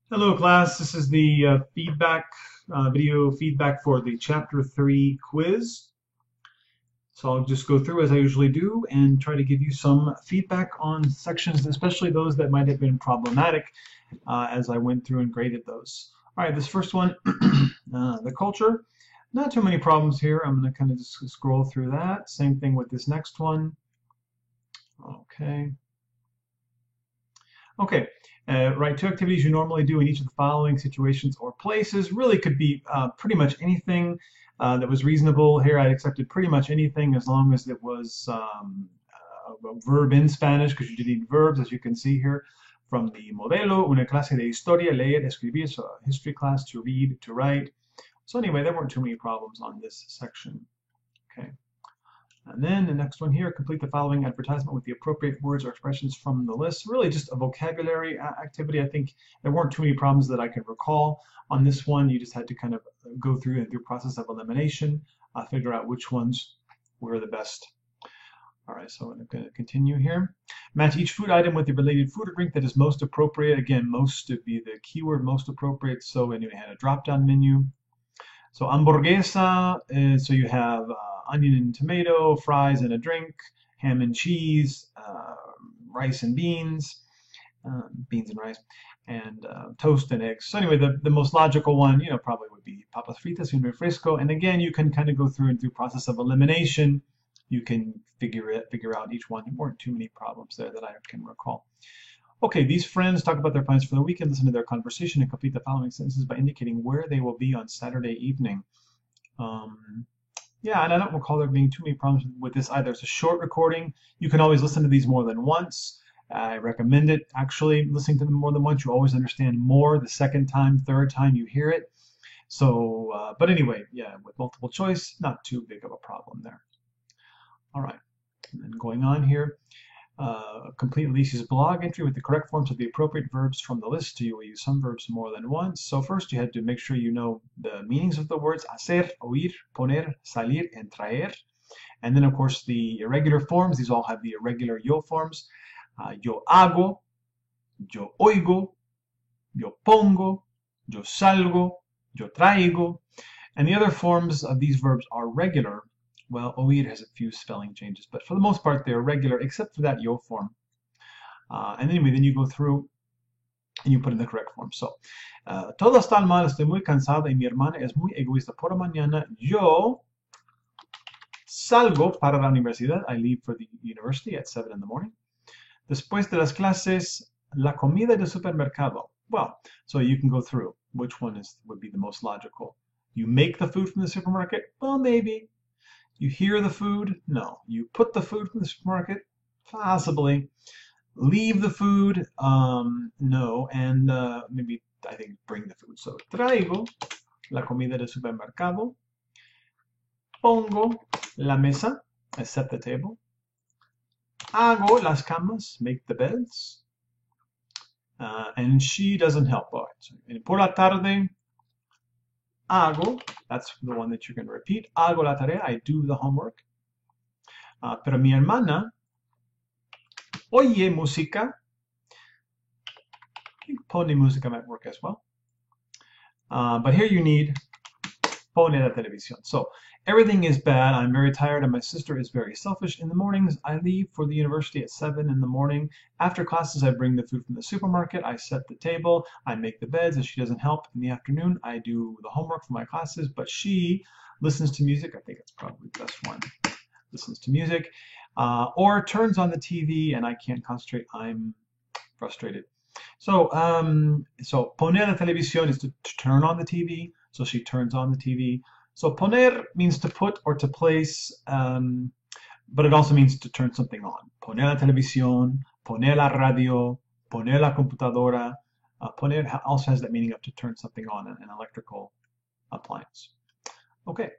Hello, class. This is the video feedback for the Chapter 3 quiz. So I'll just go through as I usually do and try to give you some feedback on sections, especially those that might have been problematic as I went through and graded those. All right, this first one, the culture. Not too many problems here. I'm going to kind of just scroll through that. Same thing with this next one. Okay. Okay, right, two activities you normally do in each of the following situations or places really could be pretty much anything that was reasonable. Here I accepted pretty much anything as long as it was a verb in Spanish, because you did need verbs, as you can see here from the modelo, una clase de historia, leer, escribir, so a history class, to read, to write. So anyway, there weren't too many problems on this section. Okay. And then the next one here, complete the following advertisement with the appropriate words or expressions from the list. Really just a vocabulary activity. I think there weren't too many problems that I can recall on this one. You just had to kind of go through and through process of elimination, figure out which ones were the best. All right, so I'm going to continue here. Match each food item with the related food or drink that is most appropriate. Again, most would be the keyword most appropriate. So anyway, I had a drop-down menu. So hamburguesa, so you have onion and tomato, fries and a drink, ham and cheese, rice and beans, beans and rice, and toast and eggs. So anyway, the most logical one, probably would be papas fritas y un refresco. And again, you can kind of go through and through process of elimination. You can figure out each one. There weren't too many problems there that I can recall. Okay, these friends talk about their plans for the weekend, listen to their conversation, and complete the following sentences by indicating where they will be on Saturday evening. Yeah, and I don't recall there being too many problems with this either. It's a short recording. You can always listen to these more than once. I recommend it, actually, listening to them more than once. You always understand more the second time, third time you hear it. So, but anyway, yeah, with multiple choice, not too big of a problem there. All right, and then going on here. Complete Alicia's blog entry with the correct forms of the appropriate verbs from the list. You will use some verbs more than once. So first you had to make sure you know the meanings of the words hacer, oír, poner, salir, and traer. And then of course the irregular forms. These all have the irregular yo forms. Yo hago, yo oigo, yo pongo, yo salgo, yo traigo. And the other forms of these verbs are regular. Well, oír has a few spelling changes, but for the most part, they're regular, except for that yo form. And anyway, then you go through and you put in the correct form. So, todo está mal, estoy muy cansada y mi hermana es muy egoísta. Por la mañana, yo salgo para la universidad. I leave for the university at 7 in the morning. Después de las clases, la comida del supermercado. Well, so you can go through. Which one would be the most logical? You make the food from the supermarket? Well, maybe. You hear the food? No. You put the food from the supermarket? Possibly. Leave the food? No. And maybe, I think, bring the food. So, traigo la comida del supermercado. Pongo la mesa. I set the table. Hago las camas. Make the beds. And she doesn't help. All right. So, por la tarde, hago, that's the one that you're going to repeat. Hago la tarea, I do the homework. Pero mi hermana oye música. I think pone música might work as well. But here you need pone la televisión. So everything is bad. I'm very tired and my sister is very selfish. In the mornings, I leave for the university at 7 in the morning. After classes, I bring the food from the supermarket. I set the table. I make the beds. If she doesn't help in the afternoon, I do the homework for my classes. But she listens to music. I think it's probably the best one. Listens to music. Or turns on the TV and I can't concentrate. I'm frustrated. So, poner la televisión is to turn on the TV. So she turns on the TV. So poner means to put or to place, but it also means to turn something on. Poner la televisión, poner la radio, poner la computadora. Poner also has that meaning of to turn something on, an electrical appliance. Okay,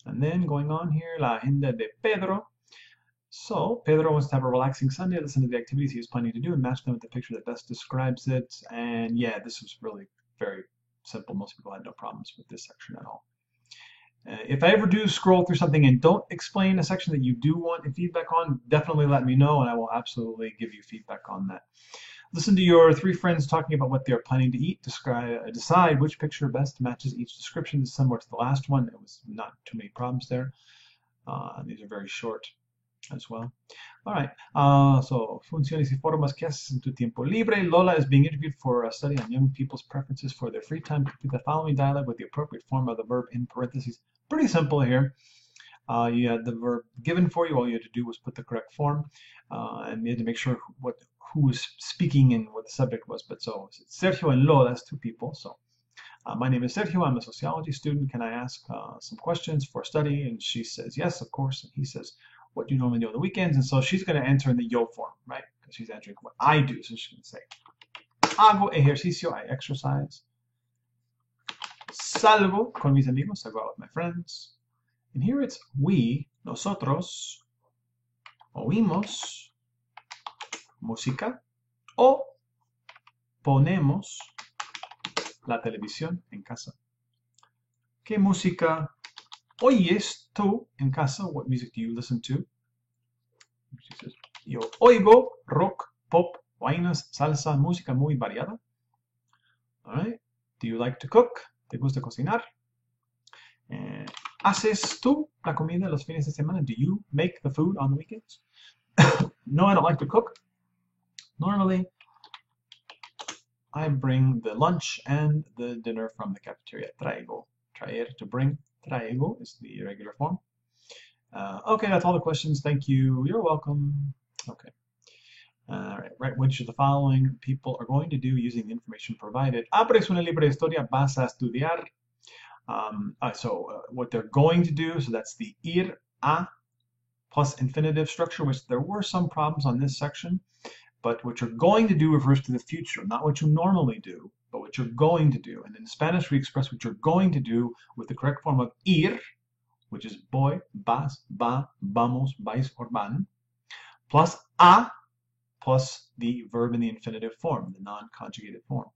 and then going on here, la agenda de Pedro. So Pedro wants to have a relaxing Sunday, listen to the activities he is planning to do and match them with the picture that best describes it. And yeah, this was really very simple. Most people had no problems with this section at all. If I ever do scroll through something and don't explain a section that you do want feedback on, definitely let me know and I will absolutely give you feedback on that. Listen to your three friends talking about what they're planning to eat. Decide which picture best matches each description. This is similar to the last one. It was not too many problems there. These are very short as well. All right. So, funciones y formas que haces en tu tiempo libre. Lola is being interviewed for a study on young people's preferences for their free time. Complete the following dialogue with the appropriate form of the verb in parentheses. Pretty simple here. You had the verb given for you. All you had to do was put the correct form, and you had to make sure who was speaking and what the subject was. But so Sergio and Lola, that's two people. So my name is Sergio. I'm a sociology student. Can I ask some questions for study? And she says yes, of course. And he says, what do you normally do on the weekends? And so she's going to answer in the yo form, right? Because she's answering what I do. So she's going to say, hago ejercicio, I exercise. Salgo con mis amigos, I go out with my friends. And here it's we, nosotros, oímos música o ponemos la televisión en casa. ¿Qué música oyes tú en casa? What music do you listen to? She says, yo oigo rock, pop, vainas, salsa, música muy variada. All right. Do you like to cook? ¿Te gusta cocinar? ¿Haces tú la comida los fines de semana? Do you make the food on the weekends? No, I don't like to cook. Normally, I bring the lunch and the dinner from the cafeteria. Traigo. Traer, to bring. Traigo is the irregular form. Okay, that's all the questions. Thank you. You're welcome. Okay. All right. Which of the following people are going to do using the information provided? Abres una libre historia, vas a estudiar. What they're going to do, so that's the ir, a, plus infinitive structure, which there were some problems on this section, but what you're going to do refers to the future, not what you normally do, but what you're going to do. And in Spanish, we express what you're going to do with the correct form of ir, which is voy, vas, va, vamos, vais, or van, plus a, plus the verb in the infinitive form, the non-conjugated form.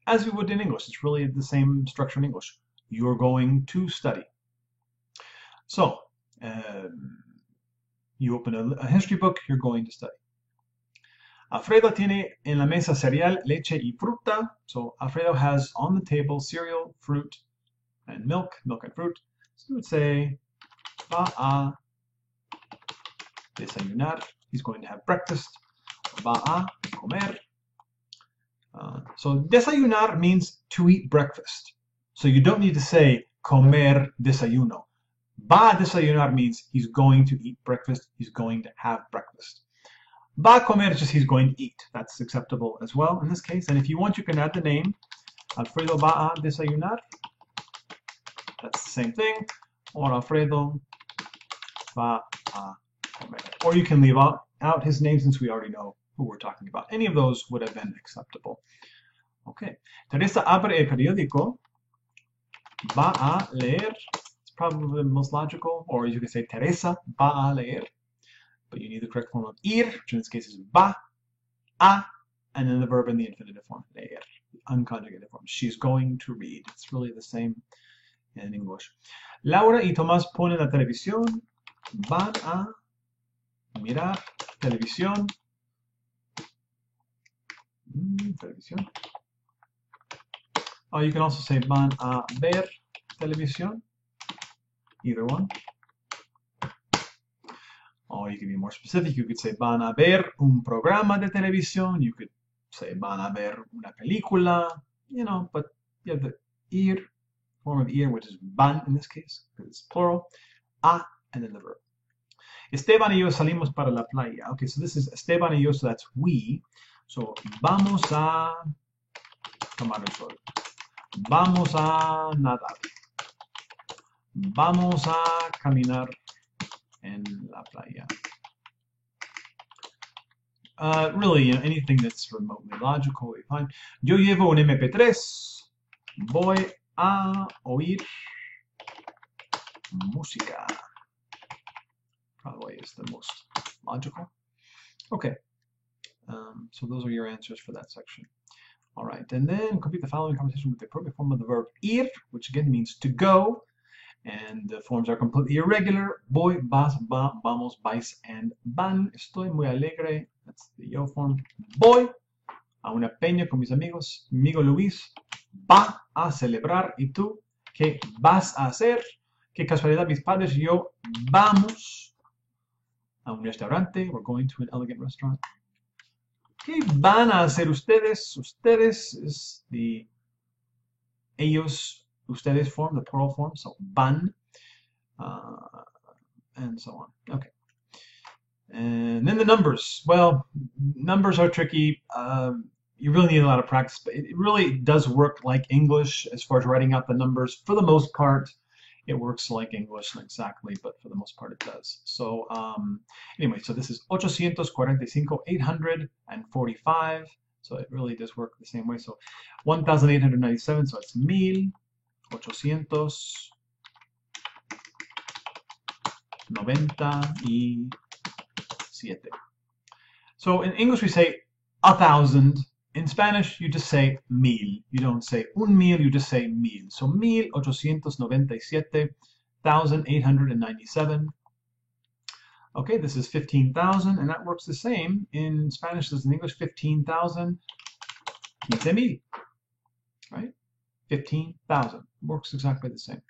As we would in English, it's really the same structure in English. You're going to study. So, you open a history book, you're going to study. Alfredo tiene en la mesa cereal, leche y fruta. So Alfredo has on the table cereal, fruit, and milk and fruit. So you would say, va a desayunar. He's going to have breakfast. Va a comer. So desayunar means to eat breakfast. So you don't need to say comer desayuno. Va a desayunar means he's going to eat breakfast. He's going to have breakfast. Va a comer is just he's going to eat. That's acceptable as well in this case. And if you want, you can add the name. Alfredo va a desayunar. That's the same thing. Or Alfredo va a comer. Or you can leave out his name since we already know who we're talking about. Any of those would have been acceptable. Okay. Teresa abre el periódico. Va a leer. It's probably the most logical. Or you can say Teresa va a leer. But you need the correct form of ir, which in this case is va, a, and then the verb in the infinitive form, leer, the unconjugated form. She's going to read. It's really the same in English. Laura y Tomás ponen la televisión. Van a mirar televisión. Televisión. You can also say van a ver televisión. Either one. Or you can be more specific. You could say van a ver un programa de televisión. You could say van a ver una película. You know, but you have the ir, form of ir, which is van in this case, because it's plural. A, and then the verb. Esteban y yo salimos para la playa. Okay, so this is Esteban y yo, so that's we. So vamos a tomar el sol. Vamos a nadar. Vamos a caminar en la playa. Really, anything that's remotely logical will be fine. Yo llevo un MP3. Voy a oír música. Probably is the most logical. Okay. So those are your answers for that section. All right, and then complete the following conversation with the appropriate form of the verb ir, which again means to go. And the forms are completely irregular. Voy, vas, va, vamos, vais, and van. Estoy muy alegre. That's the yo form. Voy a una peña con mis amigos. Mi amigo Luis va a celebrar. ¿Y tú qué vas a hacer? Qué casualidad, mis padres y yo vamos a un restaurante. We're going to an elegant restaurant. ¿Qué van a hacer ustedes? Ustedes is the ellos, ustedes form, the plural form, so van, and so on. Okay. And then the numbers. Well, numbers are tricky. You really need a lot of practice, but it really does work like English as far as writing out the numbers. For the most part, it works like English exactly, but for the most part it does. So anyway, so this is 845, 845. So it really does work the same way. So 1,897, so it's 1,897. So in English we say 1,000. In Spanish you just say mil. You don't say un mil, you just say mil. So 1,897, 1,897. Okay, this is 15,000, and that works the same in Spanish as in English. 15,000, 15,000, right? 15,000 works exactly the same.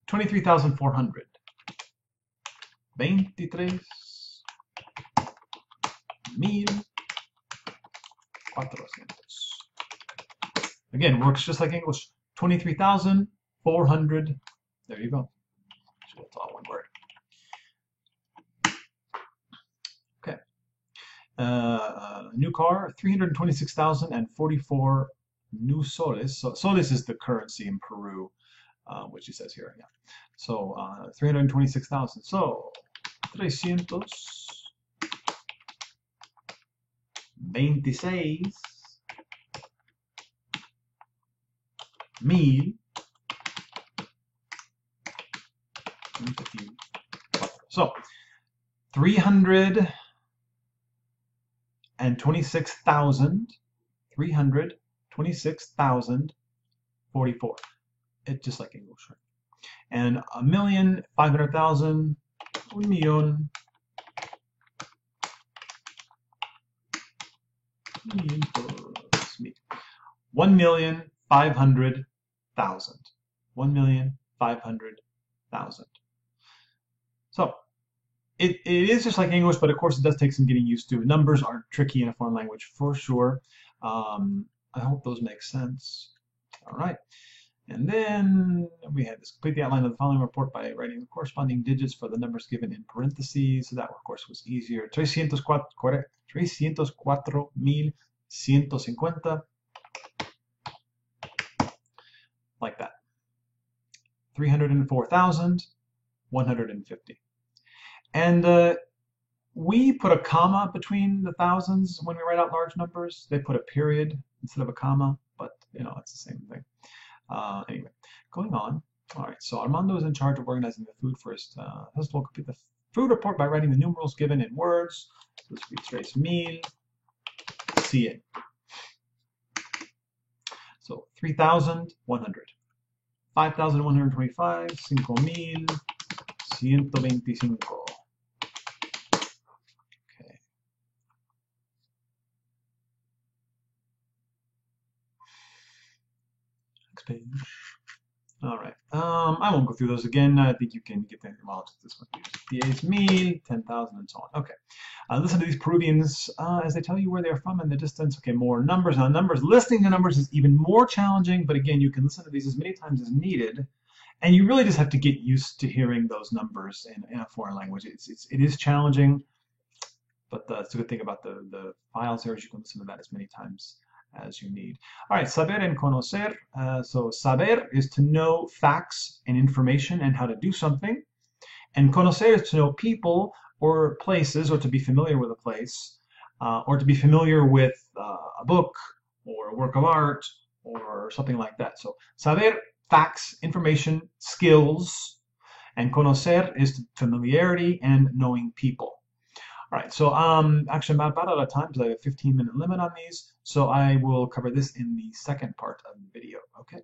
23,400. 23,400. Again, works just like English. 23,400. There you go. So it's all one word. Okay. New car, 326,044 new soles. So soles is the currency in Peru, which he says here. Yeah. So 326,000. So 326,000. So 326,044. It's just like English, right? And 1,500,000, 1,000,000. 1,500,000. 1,500,000. So it is just like English, but of course it does take some getting used to. Numbers are tricky in a foreign language for sure. I hope those make sense. All right. And then we had this: complete the outline of the following report by writing the corresponding digits for the numbers given in parentheses. So that, of course, was easier. 304,150. Like that. 304,150. And we put a comma between the thousands when we write out large numbers. They put a period instead of a comma, but you know, it's the same thing. Anyway, going on. All right, so Armando is in charge of organizing the food first. First we'll complete the food report by writing the numerals given in words. So this will be 3,100. So 3,100. 5,125. 5,125. Okay. Next page. All right. I won't go through those again. I think you can get the etymology of this one. 10,000, 10,000, and so on. Okay. Listen to these Peruvians as they tell you where they're from in the distance. Okay, more numbers. Now, numbers. Listening to numbers is even more challenging, but again, you can listen to these as many times as needed, and you really just have to get used to hearing those numbers in a foreign language. It is challenging, but it's a good thing about the files here is you can listen to that as many times as you need. All right, saber and conocer. So saber is to know facts and information and how to do something. And conocer is to know people or places, or to be familiar with a place, or to be familiar with a book or a work of art or something like that. So saber, facts, information, skills. And conocer is familiarity and knowing people. All right, so actually I'm about out of time because I have a 15-minute limit on these, so I will cover this in the second part of the video, okay?